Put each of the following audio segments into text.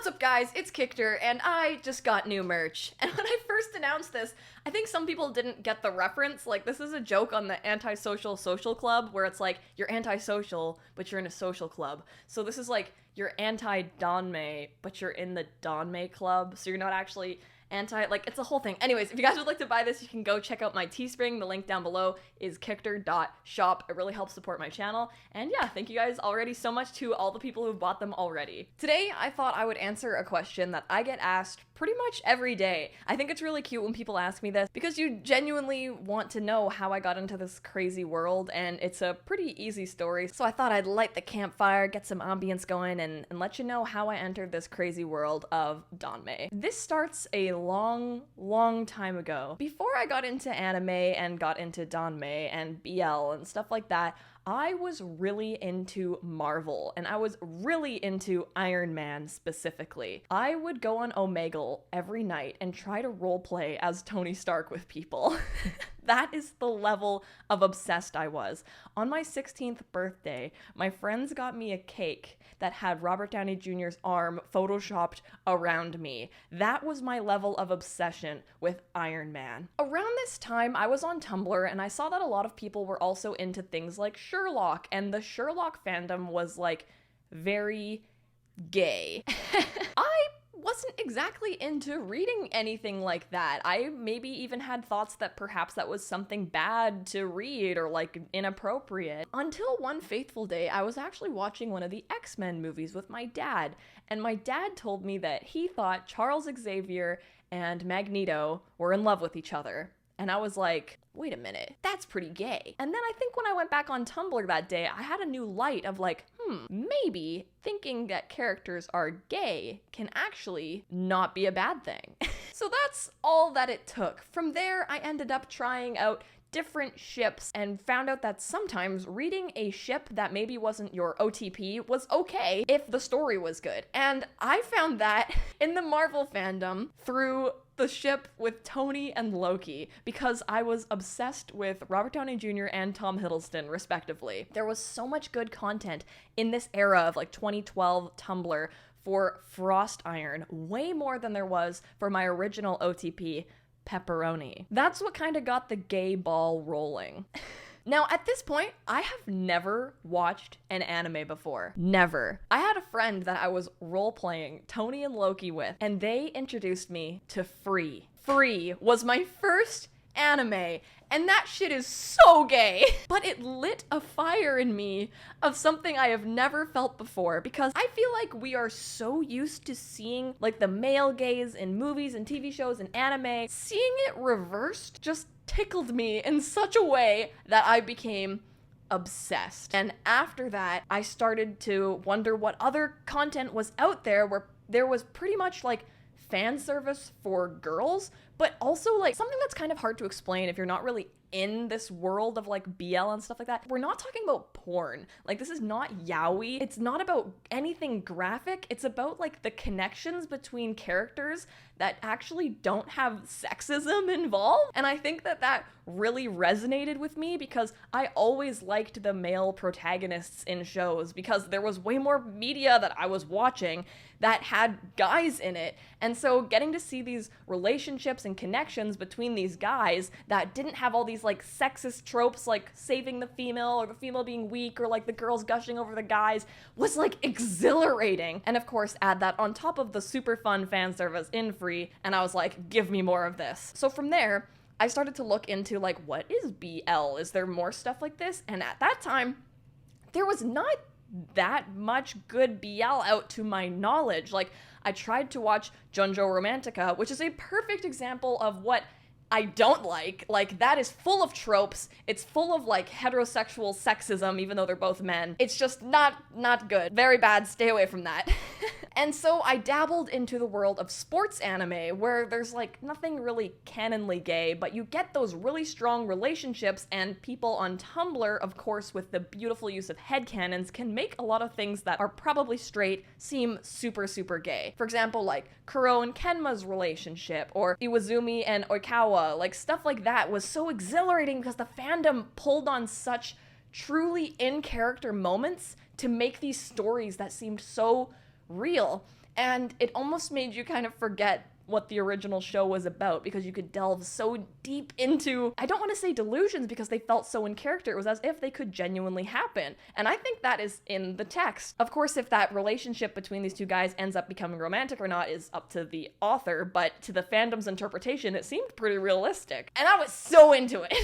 What's up, guys? It's Kichter, and I just got new merch. And when I first announced this, I think some people didn't get the reference. Like, this is a joke on the antisocial social club, where it's like, you're antisocial, but you're in a social club. So this is like, you're anti-Donmei, but you're in the Donmei club, so you're not actually like, it's a whole thing. Anyways, if you guys would like to buy this, you can go check out my Teespring. The link down below is kichter.shop. It really helps support my channel. And yeah, thank you guys already so much to all the people who've bought them already. Today, I thought I would answer a question that I get asked pretty much every day. I think it's really cute when people ask me this because you genuinely want to know how I got into this crazy world, and it's a pretty easy story. So I thought I'd light the campfire, get some ambience going, and let you know how I entered this crazy world of Donmei. This starts a long time ago. Before I got into anime and got into Donmei and BL and stuff like that, I was really into Marvel, and I was really into Iron Man specifically. I would go on Omegle every night and try to roleplay as Tony Stark with people. That is the level of obsessed I was. On my 16th birthday, my friends got me a cake that had Robert Downey Jr.'s arm photoshopped around me. That was my level of obsession with Iron Man. Around this time, I was on Tumblr, and I saw that a lot of people were also into things like Sherlock, and the Sherlock fandom was, like, very gay. I wasn't exactly into reading anything like that. I maybe even had thoughts that perhaps that was something bad to read or like inappropriate. Until one fateful day, I was actually watching one of the X-Men movies with my dad, and my dad told me that he thought Charles Xavier and Magneto were in love with each other. And I was like, wait a minute, that's pretty gay. And then I think when I went back on Tumblr that day, I had a new light of like, maybe thinking that characters are gay can actually not be a bad thing. So that's all that it took. From there, I ended up trying out different ships and found out that sometimes reading a ship that maybe wasn't your OTP was okay if the story was good. And I found that in the Marvel fandom through the ship with Tony and Loki, because I was obsessed with Robert Downey Jr. and Tom Hiddleston, respectively. There was so much good content in this era of like 2012 Tumblr for Frost Iron, way more than there was for my original OTP, Pepperoni. That's what kind of got the gay ball rolling. Now, at this point, I have never watched an anime before. Never. I had a friend that I was role-playing Tony and Loki with, and they introduced me to Free. Free was my first anime, and that shit is so gay. But it lit a fire in me of something I have never felt before, because I feel like we are so used to seeing like the male gaze in movies and TV shows and anime. Seeing it reversed just tickled me in such a way that I became obsessed. And after that, I started to wonder what other content was out there where there was pretty much like fan service for girls, but also like something that's kind of hard to explain if you're not really in this world of like BL and stuff like that. We're not talking about porn. Like, this is not yaoi. It's not about anything graphic. It's about like the connections between characters that actually don't have sexism involved. And I think that that really resonated with me because I always liked the male protagonists in shows because there was way more media that I was watching that had guys in it. And so getting to see these relationships and connections between these guys that didn't have all these like sexist tropes like saving the female or the female being weak or like the girls gushing over the guys was like exhilarating. And of course, add that on top of the super fun fan service in Free, and I was like, give me more of this. So from there, I started to look into like, what is BL? Is there more stuff like this? And at that time, there was not that much good BL out to my knowledge. Like, I tried to watch Junjo Romantica, which is a perfect example of what I don't like. Like, that is full of tropes. It's full of like heterosexual sexism, even though they're both men. It's just not good. Very bad. Stay away from that. And so I dabbled into the world of sports anime, where there's like nothing really canonly gay, but you get those really strong relationships, and people on Tumblr, of course, with the beautiful use of headcanons, can make a lot of things that are probably straight seem super gay. For example, like Kuro and Kenma's relationship, or Iwazumi and Oikawa, like stuff like that was so exhilarating because the fandom pulled on such truly in-character moments to make these stories that seemed so real. And it almost made you kind of forget what the original show was about, because you could delve so deep into, I don't want to say delusions, because they felt so in character. It was as if they could genuinely happen. And I think that is in the text. Of course, if that relationship between these two guys ends up becoming romantic or not is up to the author, but to the fandom's interpretation, it seemed pretty realistic. And I was so into it.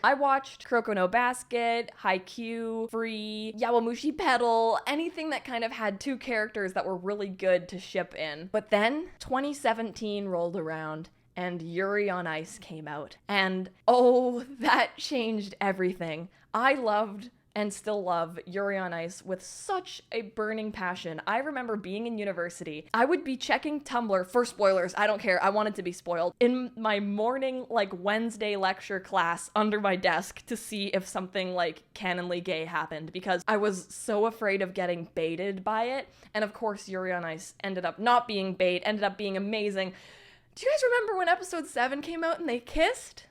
I watched Kuroko no Basket, Haikyuu, Free, Yawamushi Pedal, anything that kind of had two characters that were really good to ship in. But then 2017 rolled around and Yuri on Ice came out. And oh, that changed everything. I loved and still love Yuri on Ice with such a burning passion. I remember being in university, I would be checking Tumblr for spoilers. I don't care. I wanted to be spoiled. In my morning, like Wednesday lecture class under my desk to see if something like canonly gay happened, because I was so afraid of getting baited by it. And of course, Yuri on Ice ended up not being bait, ended up being amazing. Do you guys remember when episode 7 came out and they kissed?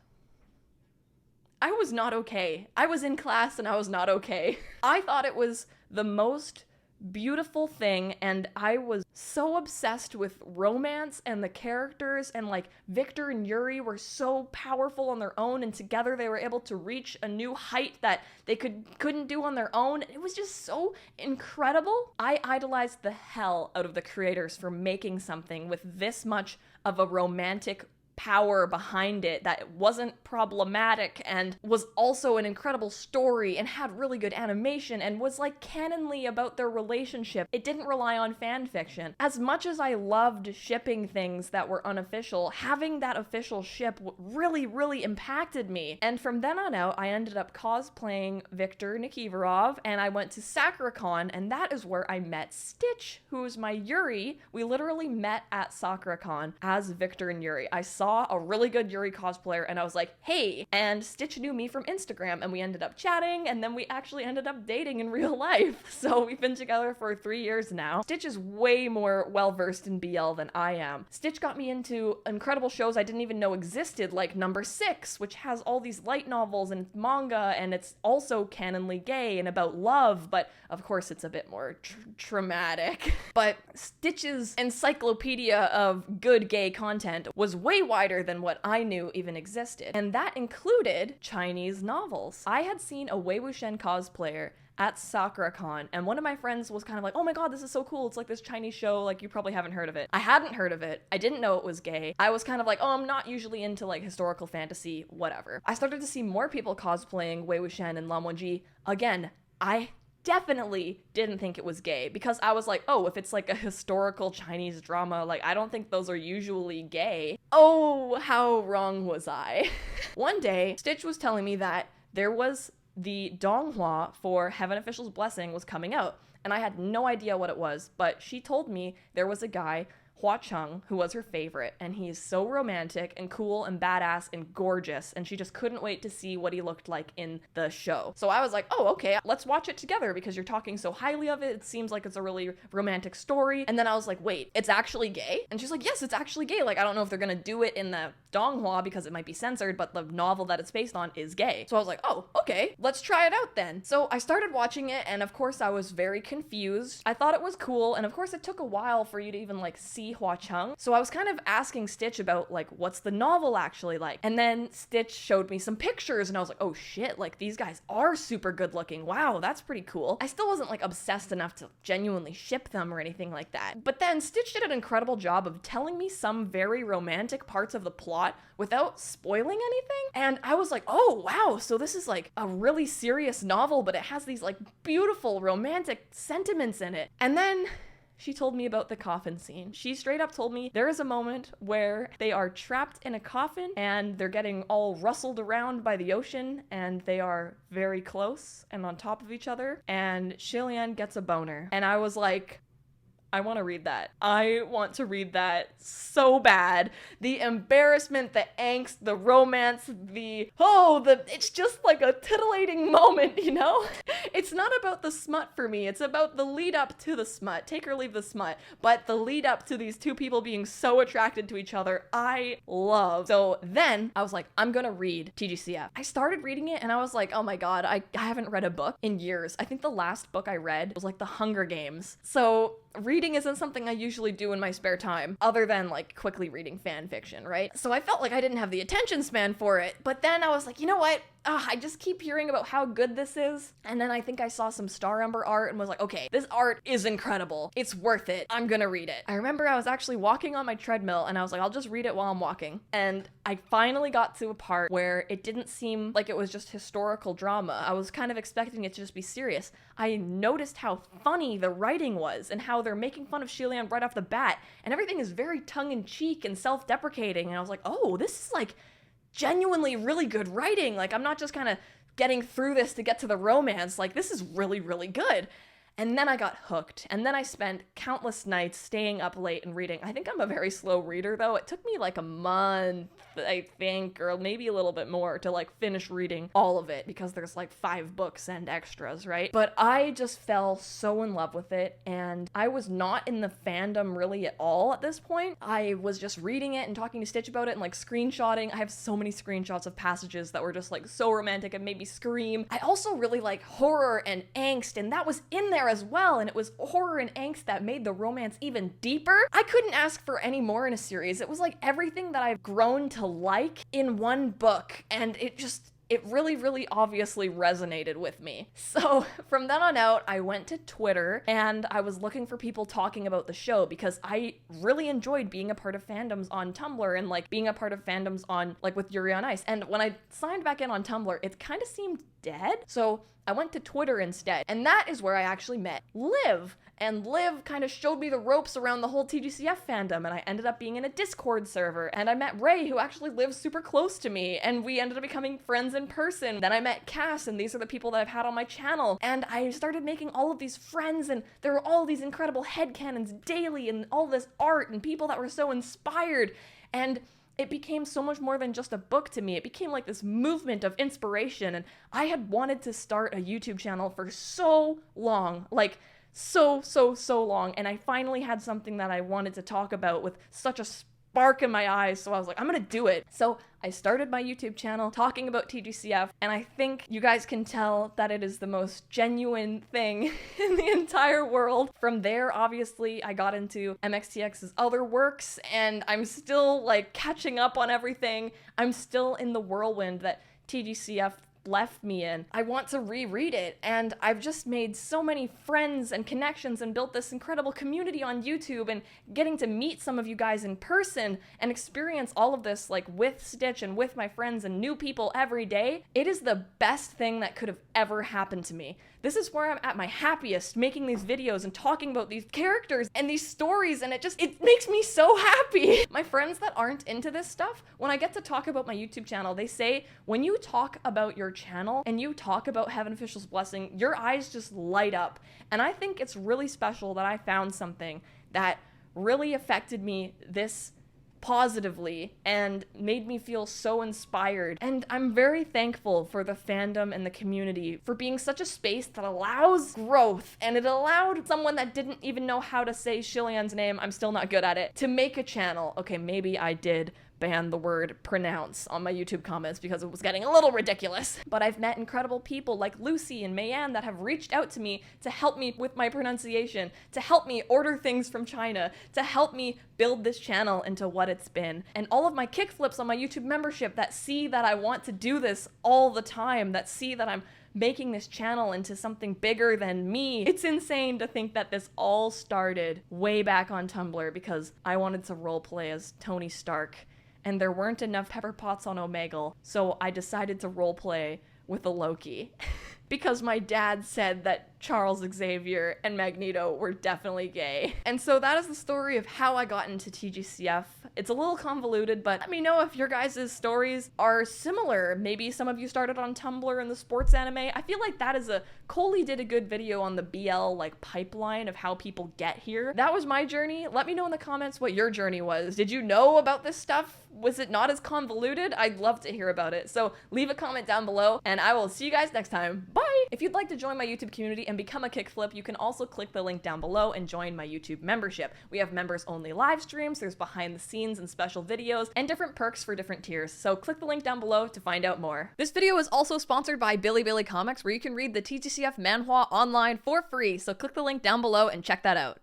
I was not okay. I was in class and I was not okay. I thought it was the most beautiful thing, and I was so obsessed with romance and the characters, and like Victor and Yuri were so powerful on their own, and together they were able to reach a new height that they couldn't do on their own. It was just so incredible. I idolized the hell out of the creators for making something with this much of a romantic power behind it that wasn't problematic and was also an incredible story and had really good animation and was like canonly about their relationship. It didn't rely on fan fiction. As much as I loved shipping things that were unofficial, having that official ship really impacted me. And from then on out, I ended up cosplaying Victor Nikiforov, and I went to SakuraCon, and that is where I met Stitch, who's my Yuri. We literally met at SakuraCon as Victor and Yuri. I saw a really good Yuri cosplayer and I was like, hey, and Stitch knew me from Instagram, and we ended up chatting, and then we actually ended up dating in real life. So we've been together for 3 years now. Stitch is way more well-versed in BL than I am. Stitch got me into incredible shows I didn't even know existed, like Number 6, which has all these light novels and manga, and it's also canonly gay and about love, but of course it's a bit more traumatic. But Stitch's encyclopedia of good gay content was way wider than what I knew even existed, and that included Chinese novels. I had seen a Wei Wuxian cosplayer at SakuraCon, and one of my friends was kind of like, oh my god, this is so cool, it's like this Chinese show, like you probably haven't heard of it. I hadn't heard of it. I didn't know it was gay. I was kind of like, oh, I'm not usually into like historical fantasy, whatever. I started to see more people cosplaying Wei Wuxian and Lan Wangji. Again, I definitely didn't think it was gay, because I was like, oh, if it's like a historical Chinese drama, like I don't think those are usually gay. Oh, how wrong was I? One day, Stitch was telling me that there was the donghua for Heaven Official's Blessing was coming out, and I had no idea what it was, but she told me there was a guy, Hua Cheng, who was her favorite, and he's so romantic and cool and badass and gorgeous, and she just couldn't wait to see what he looked like in the show. So I was like, oh, okay, let's watch it together because you're talking so highly of it. It seems like it's a really romantic story. And then I was like, wait, it's actually gay? And she's like, yes, it's actually gay. Like, I don't know if they're gonna do it in the donghua because it might be censored, but the novel that it's based on is gay. So I was like, oh, okay, let's try it out then. So I started watching it, and of course I was very confused. I thought it was cool, and of course it took a while for you to even like see Hua Cheng. So I was kind of asking Stitch about like, what's the novel actually like? And then Stitch showed me some pictures, and I was like, oh shit, like these guys are super good looking. Wow, that's pretty cool. I still wasn't like obsessed enough to genuinely ship them or anything like that. But then Stitch did an incredible job of telling me some very romantic parts of the plot without spoiling anything. And I was like, oh wow, so this is like a really serious novel, but it has these like beautiful romantic sentiments in it. And then she told me about the coffin scene. She straight up told me there is a moment where they are trapped in a coffin and they're getting all rustled around by the ocean, and they are very close and on top of each other, and Lian gets a boner. And I was like, I want to read that. I want to read that so bad. The embarrassment, the angst, the romance, it's just like a titillating moment, you know? It's not about the smut for me. It's about the lead up to the smut. Take or leave the smut. But the lead up to these two people being so attracted to each other, I love. So then I was like, I'm gonna read TGCF. I started reading it and I was like, oh my god, I haven't read a book in years. I think the last book I read was like The Hunger Games. So reading isn't something I usually do in my spare time, other than like quickly reading fan fiction, right? So I felt like I didn't have the attention span for it, but then I was like, you know what? I just keep hearing about how good this is, and then I think I saw some Star Ember art and was like, okay, this art is incredible. It's worth it. I'm gonna read it. I remember I was actually walking on my treadmill, and I was like, I'll just read it while I'm walking. And I finally got to a part where it didn't seem like it was just historical drama. I was kind of expecting it to just be serious. I noticed how funny the writing was, and how they're making fun of Lian right off the bat, and everything is very tongue-in-cheek and self-deprecating, and I was like, oh, this is like genuinely really good writing. Like, I'm not just kind of getting through this to get to the romance. Like, this is really, really good. And then I got hooked, and then I spent countless nights staying up late and reading. I think I'm a very slow reader, though. It took me like a month, I think, or maybe a little bit more to like finish reading all of it, because there's like 5 books and extras, right? But I just fell so in love with it, and I was not in the fandom really at all at this point. I was just reading it and talking to Stitch about it and like screenshotting. I have so many screenshots of passages that were just like so romantic and made me scream. I also really like horror and angst, and that was in there as well, and it was horror and angst that made the romance even deeper. I couldn't ask for any more in a series. It was like everything that I've grown to like in one book, and it really, really obviously resonated with me. So from then on out, I went to Twitter and I was looking for people talking about the show, because I really enjoyed being a part of fandoms on Tumblr and like being a part of fandoms on like with Yuri on Ice. And when I signed back in on Tumblr, it kind of seemed dead. So I went to Twitter instead, and that is where I actually met Liv. And Liv kind of showed me the ropes around the whole TGCF fandom, and I ended up being in a Discord server, and I met Ray, who actually lives super close to me, and we ended up becoming friends in person. Then I met Cass, and these are the people that I've had on my channel, and I started making all of these friends, and there were all these incredible headcanons daily, and all this art, and people that were so inspired, and it became so much more than just a book to me. It became like this movement of inspiration, and I had wanted to start a YouTube channel for so long, like so long, and I finally had something that I wanted to talk about with such a spark in my eyes, so I was like, I'm gonna do it. So I started my YouTube channel talking about TGCF, and I think you guys can tell that it is the most genuine thing in the entire world. From there, obviously, I got into MXTX's other works, and I'm still like catching up on everything. I'm still in the whirlwind that TGCF left me in. I want to reread it, and I've just made so many friends and connections and built this incredible community on YouTube, and getting to meet some of you guys in person and experience all of this like with Stitch and with my friends and new people every day. It is the best thing that could have ever happened to me. This is where I'm at my happiest, making these videos and talking about these characters and these stories, and it makes me so happy. My friends that aren't into this stuff, when I get to talk about my YouTube channel, they say, when you talk about your channel and you talk about Heaven Official's Blessing, your eyes just light up. And I think it's really special that I found something that really affected me this positively and made me feel so inspired. And I'm very thankful for the fandom and the community for being such a space that allows growth, and it allowed someone that didn't even know how to say Lian's name, I'm still not good at it, to make a channel. Okay, maybe I did ban the word pronounce on my YouTube comments because it was getting a little ridiculous. But I've met incredible people like Lucy and Mayanne that have reached out to me to help me with my pronunciation, to help me order things from China, to help me build this channel into what it's been. And all of my kickflips on my YouTube membership that see that I want to do this all the time, that see that I'm making this channel into something bigger than me. It's insane to think that this all started way back on Tumblr because I wanted to roleplay as Tony Stark, and there weren't enough pepper pots on Omegle, so I decided to roleplay with a Loki. Because my dad said that Charles Xavier and Magneto were definitely gay. And so that is the story of how I got into TGCF. It's a little convoluted, but let me know if your guys' stories are similar. Maybe some of you started on Tumblr in the sports anime. I feel like Coley did a good video on the BL like pipeline of how people get here. That was my journey. Let me know in the comments what your journey was. Did you know about this stuff? Was it not as convoluted? I'd love to hear about it. So leave a comment down below, and I will see you guys next time. Bye! If you'd like to join my YouTube community and become a kickflip, you can also click the link down below and join my YouTube membership. We have members-only live streams, there's behind the scenes and special videos, and different perks for different tiers, so click the link down below to find out more. This video is also sponsored by Billy Comics, where you can read the TGCF manhwa online for free, so click the link down below and check that out.